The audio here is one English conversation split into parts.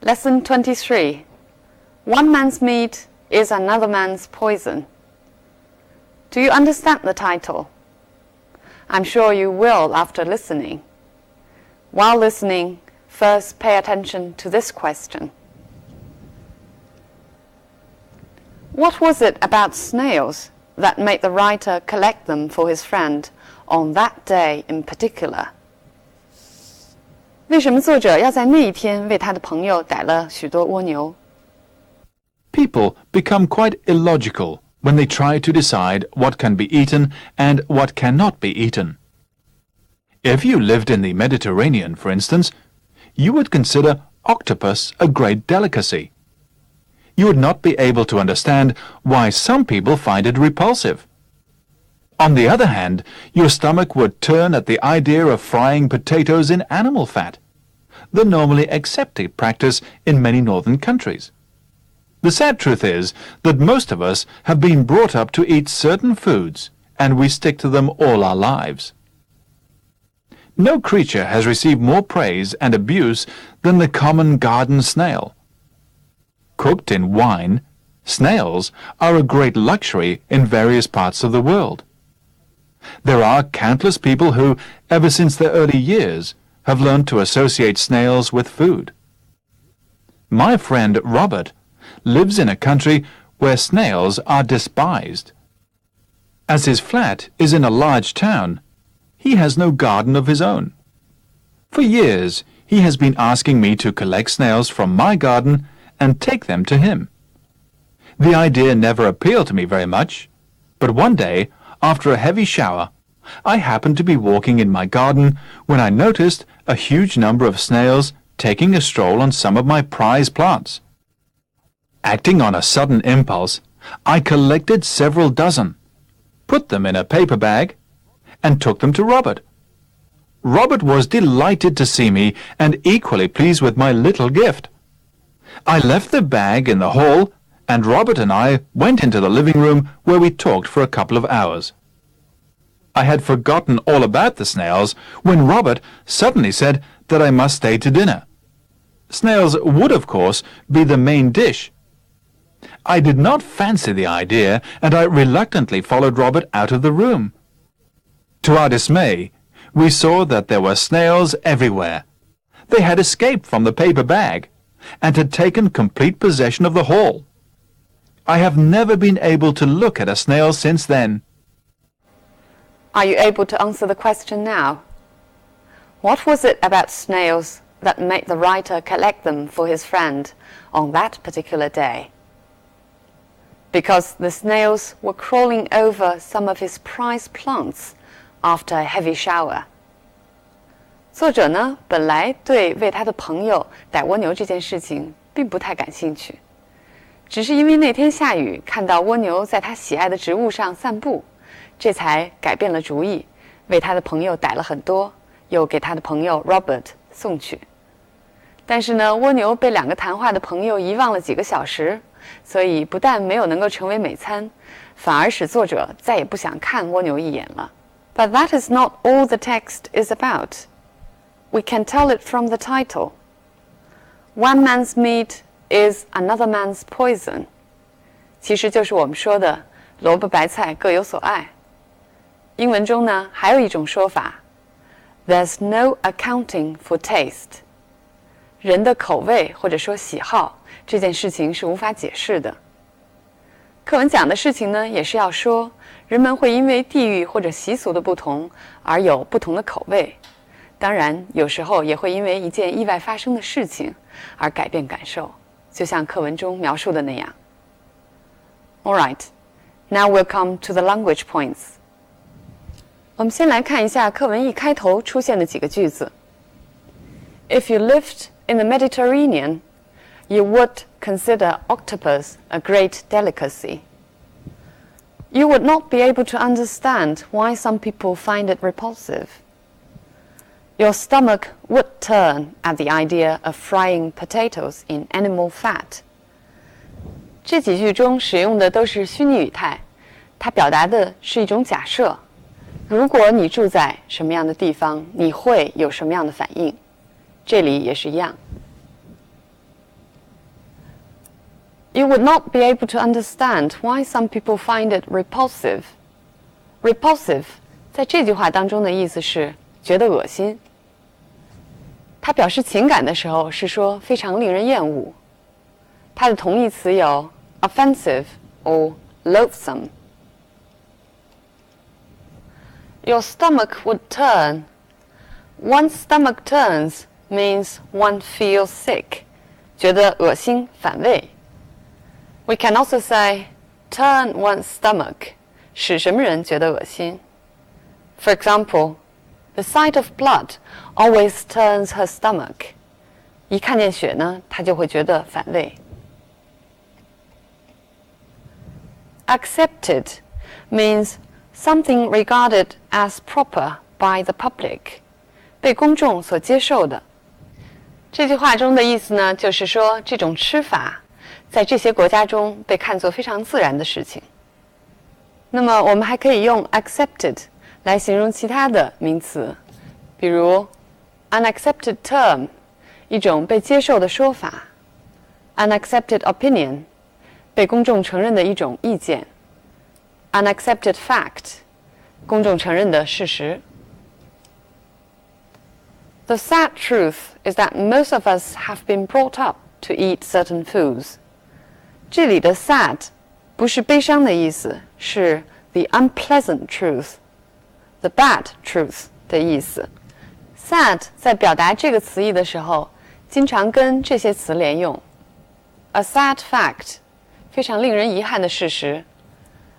Lesson 23. One man's meat is another man's poison. Do you understand the title? I'm sure you will after listening. While listening, first pay attention to this question. What was it about snails that made the writer collect them for his friend on that day in particular? 为什么作者要在那一天为他的朋友逮了许多蜗牛？ People become quite illogical when they try to decide what can be eaten and what cannot be eaten. If you lived in the Mediterranean, for instance, you would consider octopus a great delicacy. You would not be able to understand why some people find it repulsive. On the other hand, your stomach would turn at the idea of frying potatoes in animal fat, the normally accepted practice in many northern countries. The sad truth is that most of us have been brought up to eat certain foods, and we stick to them all our lives. No creature has received more praise and abuse than the common garden snail. Cooked in wine, snails are a great luxury in various parts of the world. There are countless people who, ever since their early years, have learned to associate snails with food. My friend Robert lives in a country where snails are despised. As his flat is in a large town, he has no garden of his own. For years, he has been asking me to collect snails from my garden and take them to him. The idea never appealed to me very much, but one day, after a heavy shower, I happened to be walking in my garden when I noticed a huge number of snails taking a stroll on some of my prize plants. Acting on a sudden impulse, I collected several dozen, put them in a paper bag, and took them to Robert. Robert was delighted to see me and equally pleased with my little gift. I left the bag in the hall, and Robert and I went into the living room where we talked for a couple of hours. I had forgotten all about the snails when Robert suddenly said that I must stay to dinner. Snails would, of course, be the main dish. I did not fancy the idea, and I reluctantly followed Robert out of the room. To our dismay, we saw that there were snails everywhere. They had escaped from the paper bag and had taken complete possession of the hall. I have never been able to look at a snail since then. Are you able to answer the question now? What was it about snails that made the writer collect them for his friend on that particular day? Because the snails were crawling over some of his prized plants after a heavy shower. 作者呢，本来对为他的朋友逮蜗牛这件事情并不太感兴趣，只是因为那天下雨，看到蜗牛在他喜爱的植物上散步，这才改变了主意，为他的朋友逮了很多，又给他的朋友 Robert 送去。但是呢，蜗牛被两个谈话的朋友遗忘了几个小时，所以不但没有能够成为美餐，反而使作者再也不想看蜗牛一眼了。But that is not all the text is about. We can tell it from the title. One man's meat is another man's poison. 其实就是我们说的萝卜白菜各有所爱。英文中呢，还有一种说法 There's no accounting for taste. 人的口味或者说喜好这件事情是无法解释的。课文讲的事情呢，也是要说人们会因为地域或者习俗的不同而有不同的口味。当然，有时候也会因为一件意外发生的事情而改变感受，就像课文中描述的那样。All right, now we'll come to the language points. 我们先来看一下课文一开头出现的几个句子。If you lived in the Mediterranean, you would consider octopus a great delicacy. You would not be able to understand why some people find it repulsive. Your stomach would turn at the idea of frying potatoes in animal fat. 这几句中使用的都是虚拟语态，它表达的是一种假设。如果你住在什么样的地方，你会有什么样的反应？这里也是一样。You would not be able to understand why some people find it repulsive. Repulsive 在这句话当中的意思是觉得恶心。它表示情感的时候是说非常令人厌恶。它的同义词有 offensive or loathsome. Your stomach would turn. One's stomach turns means one feels sick, 觉得恶心反胃。We can also say turn one's stomach, 使什么人觉得恶心。For example, the sight of blood always turns her stomach. 一看见血呢，她就会觉得反胃。Accepted means something regarded as proper by the public, 被公众所接受的。这句话中的意思呢，就是说这种吃法在这些国家中被看作非常自然的事情。那么我们还可以用 accepted 来形容其他的名词，比如 unaccepted term 一种被接受的说法， unaccepted opinion 被公众承认的一种意见， unaccepted fact 公众承认的事实。The sad truth is that most of us have been brought up to eat certain foods. 这里的 sad 不是悲伤的意思，是 the unpleasant truth, the bad truth 的意思。sad 在表达这个词义的时候，经常跟这些词连用。A sad fact 非常令人遗憾的事实。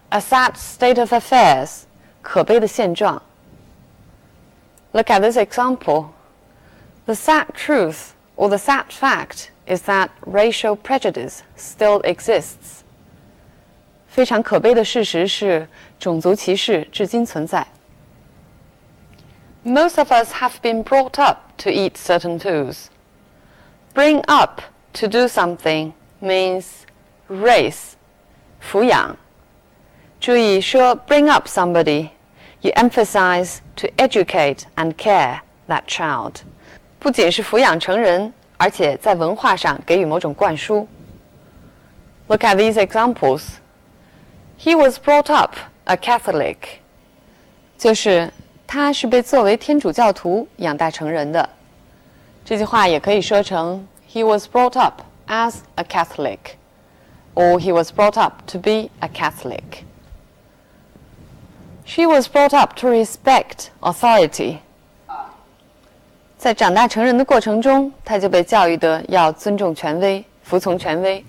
A sad state of affairs 可悲的现状。Look at this example.The sad truth or the sad fact is that racial prejudice still exists. 非常可悲的事实是，种族歧视至今存在。Most of us have been brought up to eat certain foods. Bring up to do something means raise, 抚养。注意说 bring up somebody, you emphasize to educate and care that child.不仅是抚养成人，而且在文化上给予某种灌输。Look at these examples. He was brought up a Catholic. 就是他是被作为天主教徒养大成人的。这句话也可以说成 He was brought up as a Catholic, or he was brought up to be a Catholic. She was brought up to respect authority.在长大成人的过程中，他就被教育的要尊重权威，服从权威。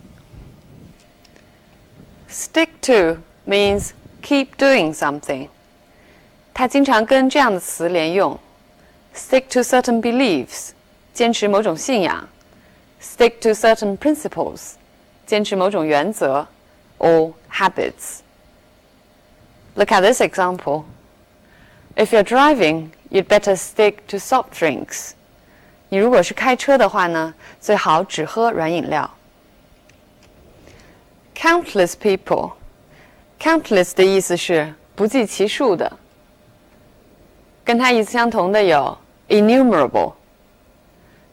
Stick to means keep doing something. 它经常跟这样的词连用。Stick to certain beliefs, 坚持某种信仰。Stick to certain principles, 坚持某种原则 or habits. Look at this example. If you're driving,You'd better stick to soft drinks. 你如果是开车的话呢，最好只喝软饮料。Countless people. Countless 的意思是不计其数的。跟它意思相同的有 innumerable。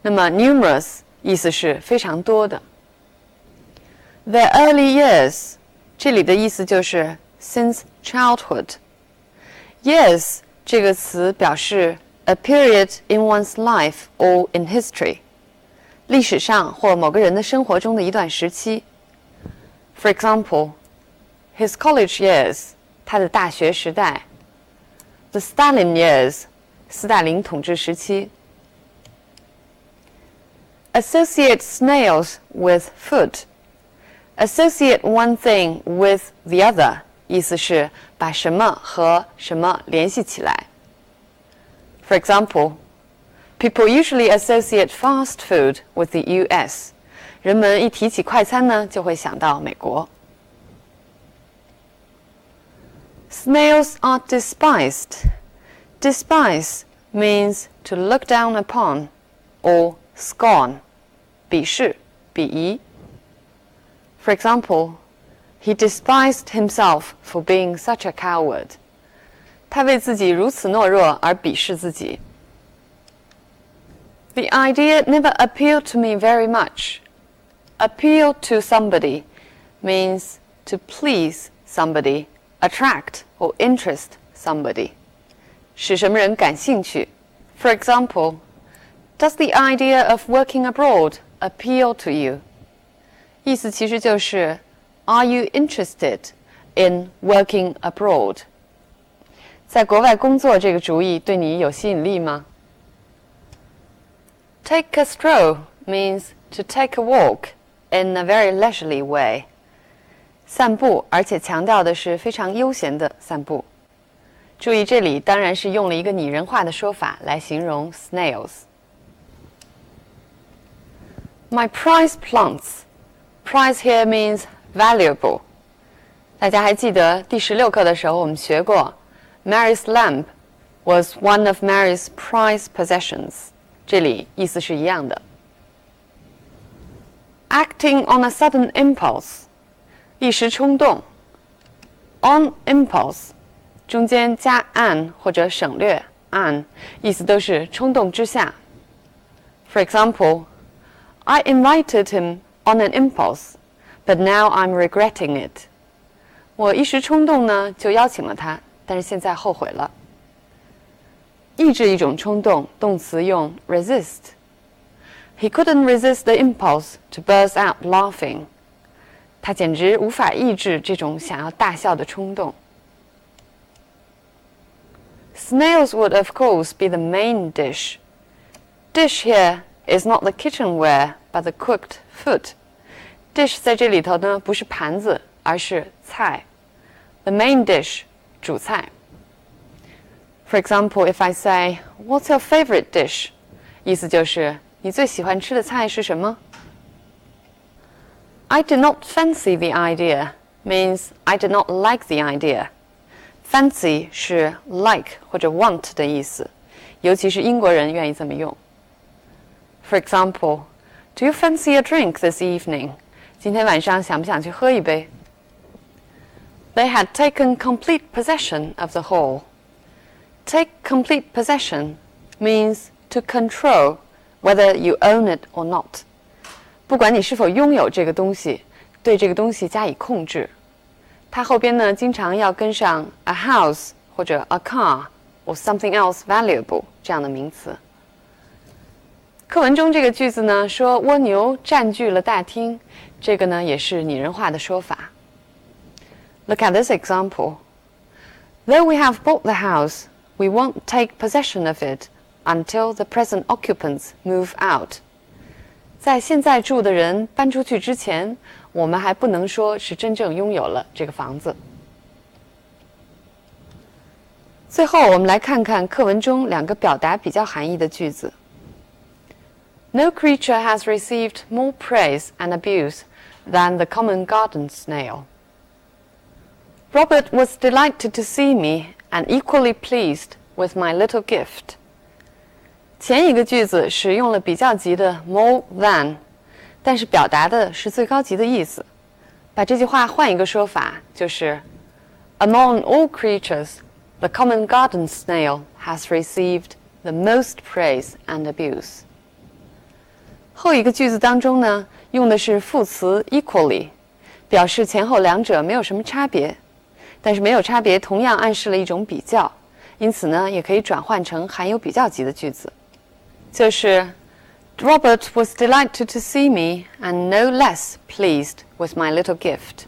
那么 numerous 意思是非常多的。Their early years. 这里的意思就是 since childhood. Years这个词表示 a period in one's life or in history, 历史上或某个人的生活中的一段时期。For example, his college years, 他的大学时代。The Stalin years, 斯大林统治时期。Associate snails with food. Associate one thing with the other.意思是把什么和什么联系起来。For example, people usually associate fast food with the US. 人们一提起快餐呢，就会想到美国。Snails are despised. Despise means to look down upon or scorn. 鄙视、鄙夷。For example,He despised himself for being such a coward. 他为自己如此懦弱而鄙视自己。The idea never appealed to me very much. Appeal to somebody means to please somebody, attract or interest somebody. 使什么人感兴趣。For example, does the idea of working abroad appeal to you? 意思其实就是 Are you interested in working abroad? 在国外工作这个主意对你有吸引力吗？ Take a stroll means to take a walk in a very leisurely way. 散步，而且强调的是非常悠闲的散步。注意，这里当然是用了一个拟人化的说法来形容 snails. My prize plants. Prize here means valuable. 大家还记得第16课的时候我们学过 Mary's lamp was one of Mary's prized possessions. 这里意思是一样的。Acting on a sudden impulse. 一时冲动 On impulse. 中间加 an 或者省略 an 意思都是冲动之下。For example, I invited him on an impulse, but now I'm regretting it. 我一时冲动呢，就邀请了他，但是现在后悔了。抑制一种冲动，动词用 resist. He couldn't resist the impulse to burst out laughing. 他简直无法抑制这种想要大笑的冲动。Snails would, of course, be the main dish. Dish here is not the kitchenware, but the cooked food. Dish 在这里头呢，不是盘子，而是菜。The main dish, 主菜。For example, if I say, "What's your favorite dish?" 意思就是你最喜欢吃的菜是什么？ I did not fancy the idea means I did not like the idea. Fancy 是 like 或者 want 的意思，尤其是英国人愿意这么用。For example, do you fancy a drink this evening? 今天晚上想不想去喝一杯？ They had taken complete possession of the hall. Take complete possession means to control whether you own it or not. 不管你是否拥有这个东西，对这个东西加以控制。它后边呢，经常要跟上 a house 或者 a car or something else valuable 这样的名词。课文中这个句子呢，说蜗牛占据了大厅，这个呢也是拟人化的说法。Look at this example. Though we have bought the house, we won't take possession of it until the present occupants move out. 在现在住的人搬出去之前，我们还不能说是真正拥有了这个房子。最后，我们来看看课文中两个表达比较含义的句子。No creature has received more praise and abuse than the common garden snail. Robert was delighted to see me and equally pleased with my little gift. 前一个句子使用了比较级的 more than， 但是表达的是最高级的意思。把这句话换一个说法，就是 Among all creatures, the common garden snail has received the most praise and abuse. 后一个句子当中呢，用的是副词 equally， 表示前后两者没有什么差别，但是没有差别同样暗示了一种比较，因此呢，也可以转换成含有比较级的句子。就是 Robert was delighted to see me and no less pleased with my little gift.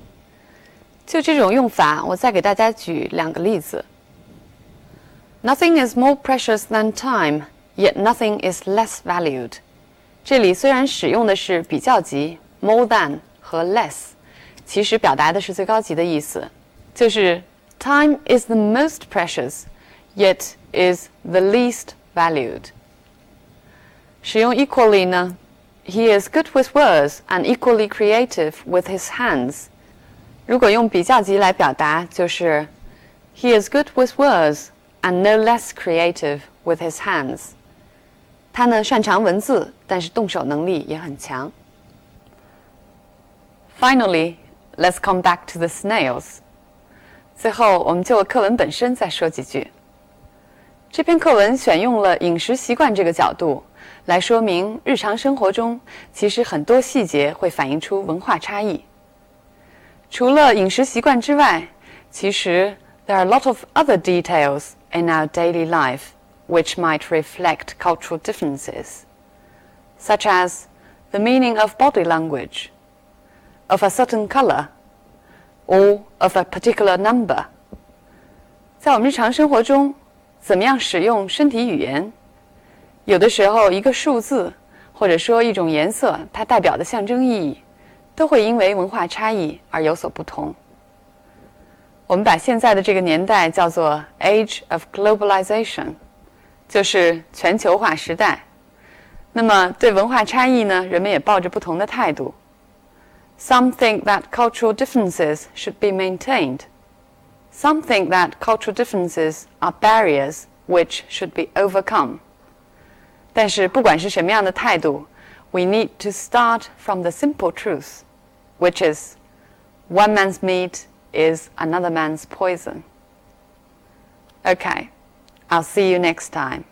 就这种用法，我再给大家举两个例子。Nothing is more precious than time, yet nothing is less valued. 这里虽然使用的是比较级 more than 和 less， 其实表达的是最高级的意思，就是 time is the most precious, yet is the least valued. 使用 equally 呢 He is good with words and equally creative with his hands. 如果用比较级来表达，就是 He is good with words and no less creative with his hands. 他呢擅长文字，但是动手能力也很强。Finally, let's come back to the snails. 最后，我们就课文本身再说几句。这篇课文选用了饮食习惯这个角度，来说明日常生活中其实很多细节会反映出文化差异。除了饮食习惯之外，其实 there are a lot of other details in our daily life which might reflect cultural differences, such as the meaning of body language, of a certain color, or of a particular number. 在我们日常生活中，怎么样使用身体语言？有的时候，一个数字或者说一种颜色，它代表的象征意义，都会因为文化差异而有所不同。我们把现在的这个年代叫做 Age of Globalization， 就是全球化时代。那么对文化差异呢，人们也抱着不同的态度。Some think that cultural differences should be maintained. Some think that cultural differences are barriers which should be overcome. 但是不管是什么样的态度， we need to start from the simple truth, which is one man's meat is another man's poison. Okay, I'll see you next time.